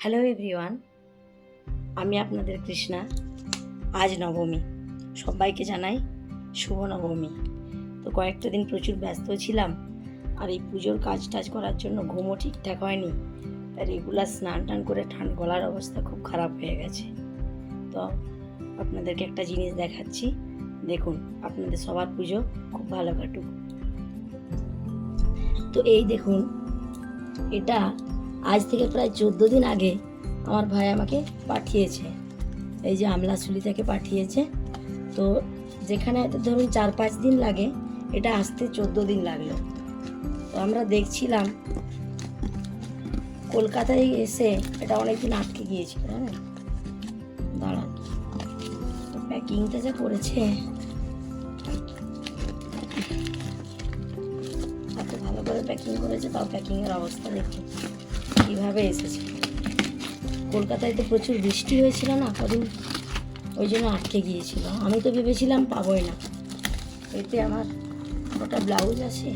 Hello everyone, আমি আপনাদের কৃষ্ণা। আজ নবমী, সবাইকে জানাই শুভ নবমী। তো কয়েকটা দিন প্রচুর ব্যস্ত ছিলাম, আর এই পুজোর কাজ টাজ করার জন্য ঘুমও ঠিকঠাক হয়নি। রেগুলার স্নান টান করে গলার অবস্থা খুব খারাপ হয়ে গেছে। তো আপনাদেরকে একটা জিনিস দেখাচ্ছি, দেখুন, আপনাদের সবার পুজো খুব ভালো কাটুক। তো এই দেখুন, এটা আজ থেকে প্রায় 14 দিন আগে আমার ভাই আমাকে পাঠিয়েছে। এই যে আমলাশুলি থেকে পাঠিয়েছে। তো যেখানে ধরুন 4-5 দিন লাগে, এটা আসতে 14 দিন লাগলো। তো আমরা দেখছিলাম কলকাতায় এসে এটা অনেকদিন আটকে গিয়েছিল, হ্যাঁ। দাঁড়ান, তো প্যাকিংটা যা করেছে, এত ভালো করে প্যাকিং করেছে, তাও প্যাকিংয়ের অবস্থা দেখুন কীভাবে এসেছে। কলকাতায় তো প্রচুর বৃষ্টি হয়েছিল না কদিন, ওই জন্য আটকে গিয়েছিল। আমি তো ভেবেছিলাম পাবোই না। এতে আমার ওটা ব্লাউজ আছে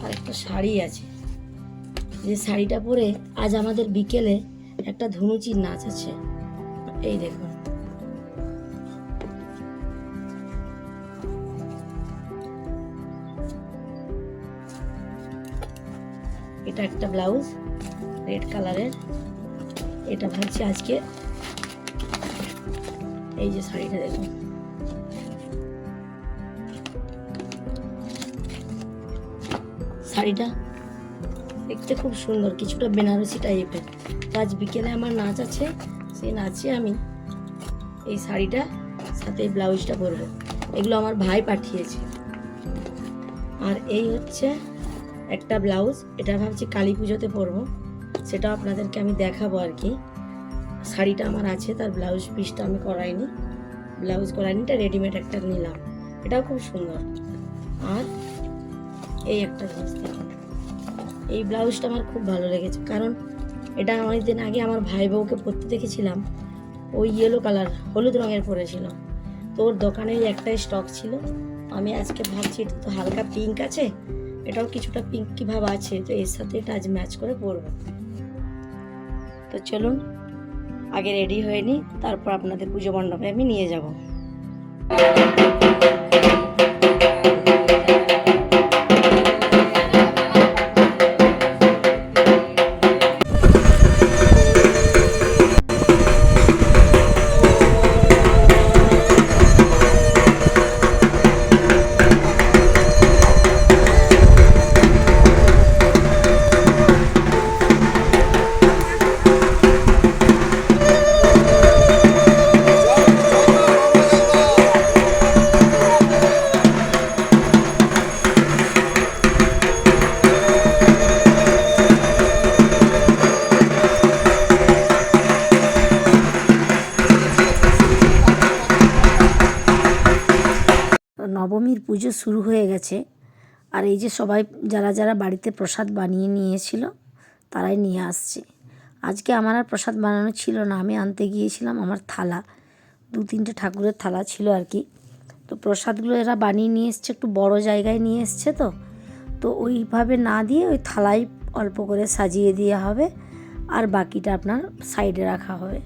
আর একটা শাড়ি আছে। যে শাড়িটা পরে আজ আমাদের বিকেলে একটা ধুনুচির নাচ আছে। এই দেখুন, এটা একটা ব্লাউজ রেড কালারের। এটা ভাবছি আজকে, এই যে শাড়িটা দেখুন, শাড়িটা দেখতে খুব সুন্দর, কিছুটা বেনারসি টাইপের। তো আজ বিকেলে আমার নাচ আছে, সেই নাচে আমি এই শাড়িটা সাথে এই ব্লাউজটা পরবো। এগুলো আমার ভাই পাঠিয়েছে। আর এই হচ্ছে একটা ব্লাউজ, এটা ভাবছি কালী পুজোতে পরবো, সেটাও আপনাদেরকে আমি দেখাবো আর কি। শাড়িটা আমার আছে, তার ব্লাউজ পিসটা আমি করাইনি, এটা রেডিমেড একটা নিলাম, এটাও খুব সুন্দর। আর এই একটা জিনিস দেখুন, এই ব্লাউজটা আমার খুব ভালো লেগেছে, কারণ এটা অনেকদিন আগে আমার ভাই বউকে পরতে দেখেছিলাম, ওই ইয়েলো কালার হলুদ রঙের পরেছিল। তো ওর দোকানে একটাই স্টক ছিল। আমি আজকে ভাবছি এটা তো হালকা পিঙ্ক আছে, এটাও কিছুটা পিঙ্কি ভাব আছে, তো এর সাথে এটা আজ ম্যাচ করে পরবো। তো চলুন আগে রেডি হয়ে নিই, তারপর আপনাদের পুজো মণ্ডপে আমি নিয়ে যাব। নবমীর পুজো শুরু হয়ে গেছে, আর এই যে সবাই যারা যারা বাড়িতে প্রসাদ বানিয়ে নিয়েছিল তারাই নিয়ে আসছে। আজকে আমার আর প্রসাদ বানানো ছিল না, আমি আনতে গিয়েছিলাম আমার থালা, 2-3টে ঠাকুরের থালা ছিল আর কি। তো প্রসাদগুলো এরা বানিয়ে নিয়ে এসছে, একটু বড় জায়গায় নিয়ে এসছে। তো ওইভাবে না দিয়ে ওই থালায় অল্প করে সাজিয়ে দেওয়া হবে, আর বাকিটা আপনার সাইডে রাখা হবে।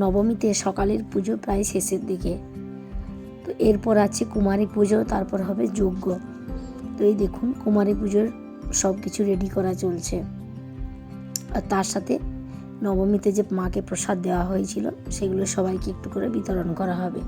নবমীতে সকালের পুজো প্রায় শেষের দিকে। তো এরপর আছে কুমারী পুজো, তারপর হবে যজ্ঞ। তো এই দেখুন কুমারী পুজোর সব কিছু রেডি করা চলছে। আর তার সাথে নবমীতে যে মাকে প্রসাদ দেওয়া হয়েছিল সেগুলো সবাইকে একটু করে বিতরণ করা হবে।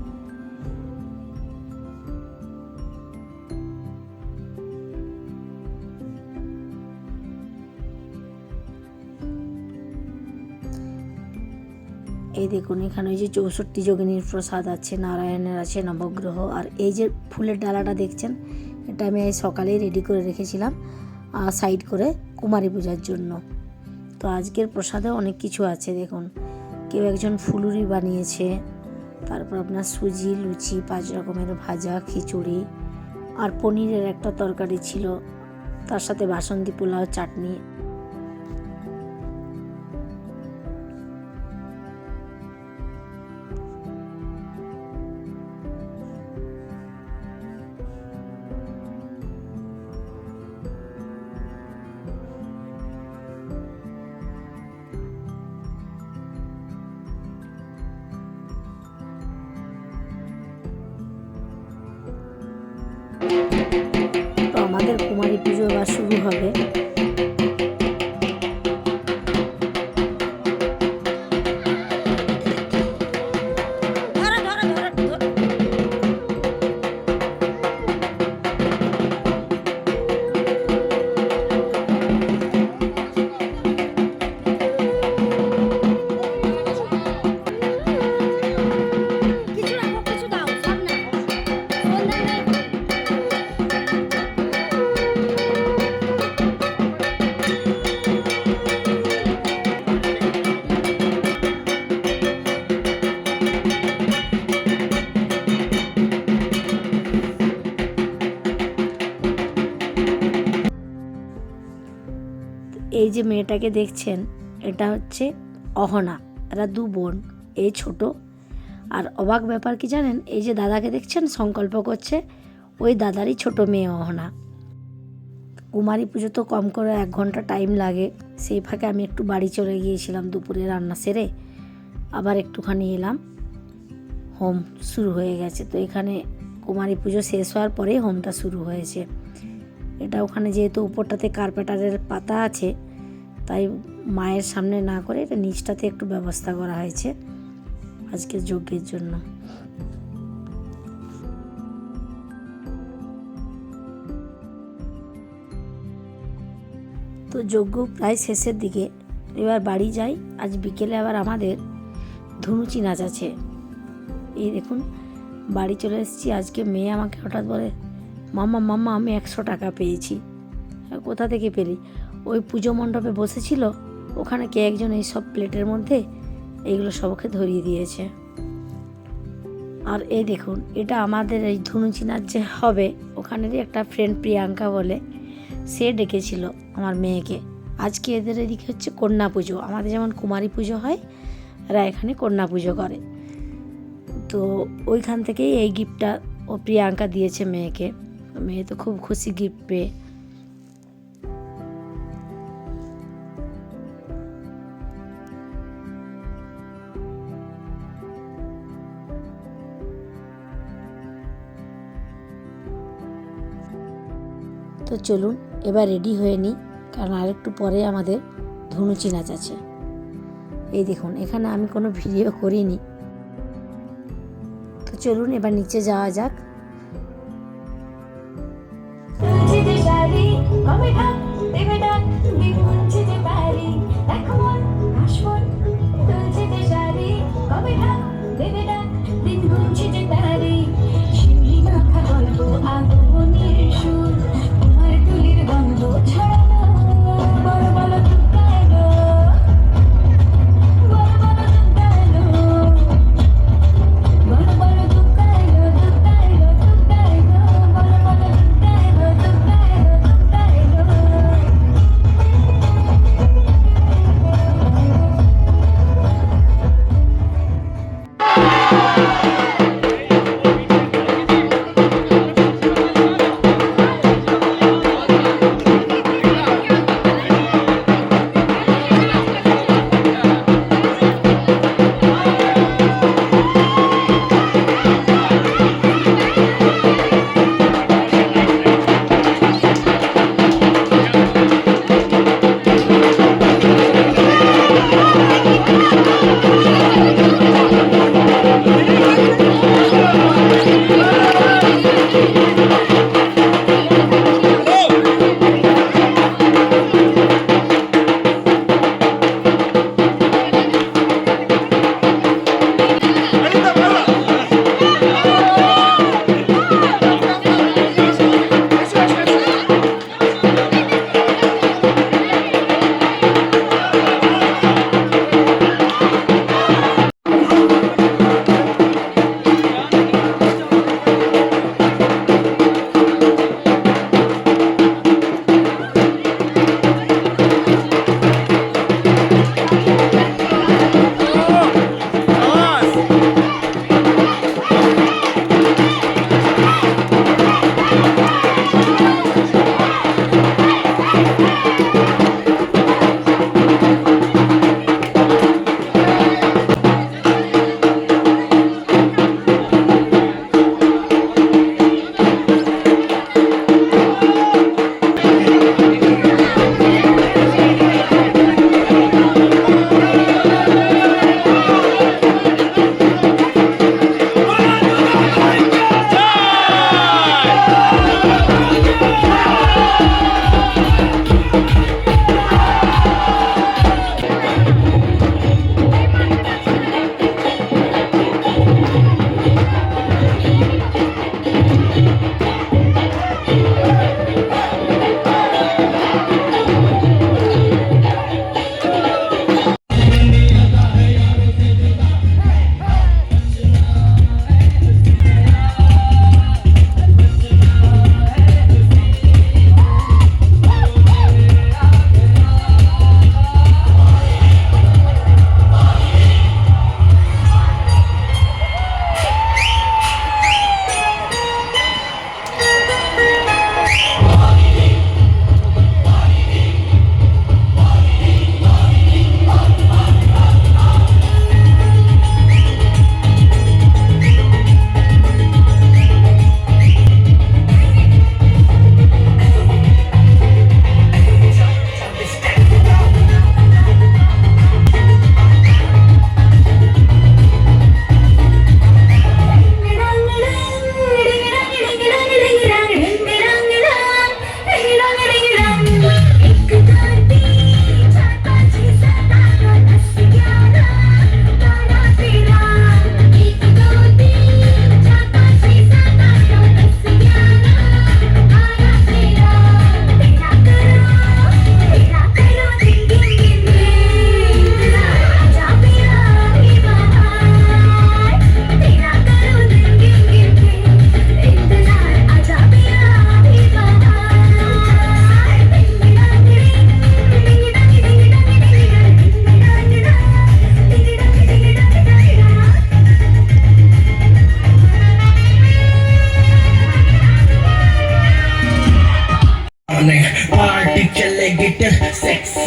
এই দেখুন, এখানে ওই যে 64 যোগিনীর প্রসাদ আছে, নারায়ণের আছে, নবগ্রহ। আর এই যে ফুলের ডালাটা দেখছেন, এটা আমি এই সকালেই রেডি করে রেখেছিলাম সাইড করে কুমারী পূজার জন্য। তো আজকের প্রসাদে অনেক কিছু আছে দেখুন, কেউ একজন ফুলুরি বানিয়েছে, তারপর আপনার সুজি, লুচি, 5 রকমের ভাজা, খিচুড়ি, আর পনিরের একটা তরকারি ছিল, তার সাথে বাসন্তী পোলাও, চাটনি। তো আমাদের কুমারী পুজো এবার শুরু হবে। এই যে মেয়েটাকে দেখছেন, এটা হচ্ছে অহনা। এরা 2 বোন, এই ছোট। আর অবাক ব্যাপার কি জানেন, এই যে দাদাকে দেখছেন সংকল্প করছে, ওই দাদারই ছোট মেয়ে অহনা। কুমারী পুজো তো কম করে 1 ঘন্টা টাইম লাগে। সেই ফাঁকে আমি একটু বাড়ি চলে গিয়েছিলাম, দুপুরে রান্না সেরে আবার একটুখানি এলাম। হোম শুরু হয়ে গেছে। তো এখানে কুমারী পুজো শেষ হওয়ার পরেই হোমটা শুরু হয়েছে। এটা ওখানে যেহেতু উপরটাতে কার্পেটারের পাতা আছে, তাই মায়ের সামনে না করে এটা নিচটাতে একটু ব্যবস্থা করা হয়েছে আজকের যজ্ঞের জন্য। তো যজ্ঞ প্রায় শেষের দিকে, এবার বাড়ি যাই। আজ বিকেলে আবার আমাদের ধুনুচি নাচ আছে। এই দেখুন, বাড়ি চলে এসেছি। আজকে মেয়ে আমাকে হঠাৎ বলে, মাম্মা মাম্মা আমি 100 টাকা পেয়েছি। কোথা থেকে পেলি? ওই পুজো মণ্ডপে বসেছিল, ওখানে কে একজন এই সব প্লেটের মধ্যে এইগুলো সবকে ধরিয়ে দিয়েছে। আর এই দেখুন, এটা আমাদের এই ধুনুচি নাচ যে হবে, ওখানেরই একটা ফ্রেন্ড প্রিয়াঙ্কা বলে, সে ডেকেছিল আমার মেয়েকে। আজকে এদের এদিকে হচ্ছে কন্যা পুজো। আমাদের যেমন কুমারী পুজো হয়, এরা এখানে কন্যা পুজো করে। তো ওইখান থেকেই এই গিফটটা ও প্রিয়াঙ্কা দিয়েছে মেয়েকে। মেয়ে তো খুব খুশি গিফট পেয়ে। তো চলুন এবার রেডি হয়ে নিই, কারণ আরেকটু পরে আমাদের ধুনুচি নাচ আছে। এই দেখুন, এখানে আমি কোনো ভিডিও করিনি। তো চলুন এবার নিচে যাওয়া যাক।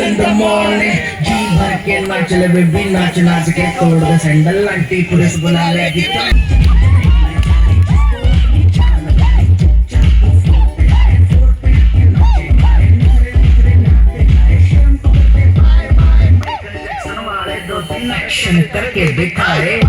in the morning जी भर के नाच ले बेबी नाच नाच के तोड़ दे सैंडल आंटी पुलिस बुला लेगी एक्शन करके दिखाए